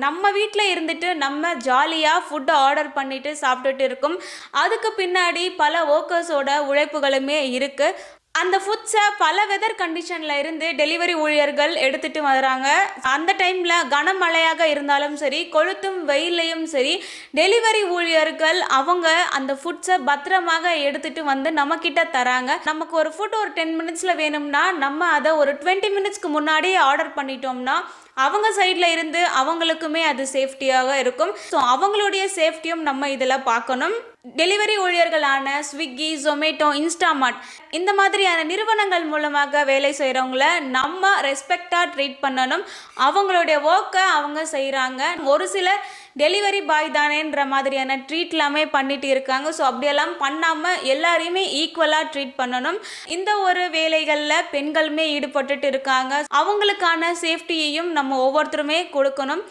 நம்ம வீட்டில் இருந்துட்டு நம்ம ஜாலியாக ஃபுட்டை ஆர்டர் பண்ணிட்டு சாப்பிட்டுட்டு இருக்கோம். அதுக்கு பின்னாடி பல ஒர்க்கர்ஸோட உழைப்புகளுமே இருக்குது. அந்த ஃபுட்ஸை பல வெதர் கண்டிஷனில் இருந்து டெலிவரி ஊழியர்கள் எடுத்துகிட்டு வராங்க. அந்த டைமில் கனமழையாக இருந்தாலும் சரி, கொளுத்தும் வெயிலையும் சரி, டெலிவரி ஊழியர்கள் அவங்க அந்த ஃபுட்ஸை பத்திரமாக எடுத்துகிட்டு வந்து நம்மக்கிட்ட தராங்க. நமக்கு ஒரு ஃபுட் ஒரு 10 மினிட்ஸில் வேணும்னா நம்ம அதை ஒரு 20 மினிட்ஸ்க்கு முன்னாடியே ஆர்டர் பண்ணிட்டோம்னா அவங்க சைடில் இருந்து அவங்களுக்குமே அது சேஃப்டியாக இருக்கும். ஸோ அவங்களுடைய சேஃப்டியும் நம்ம இதில் பார்க்கணும். டெலிவரி ஊழியர்களான ஸ்விக்கி, ஜொமேட்டோ, இன்ஸ்டாமார்ட் இந்த மாதிரியான நிறுவனங்கள் மூலமாக வேலை செய்கிறவங்கள நம்ம ரெஸ்பெக்டாக ட்ரீட் பண்ணணும். அவங்களுடைய ஒர்க்கை அவங்க செய்கிறாங்க. ஒரு சிலர் டெலிவரி பாய் தானேன்ற மாதிரியான ட்ரீட் எல்லாமே பண்ணிட்டு இருக்காங்க. ஸோ அப்படியெல்லாம் பண்ணாமல் எல்லாரையுமே ஈக்குவலாக ட்ரீட் பண்ணணும். இந்த ஒரு வேலைகளில் பெண்களுமே ஈடுபட்டுட்டு இருக்காங்க. அவங்களுக்கான சேஃப்டியையும் நம்ம ஒவ்வொருத்தருமே கொடுக்கணும்.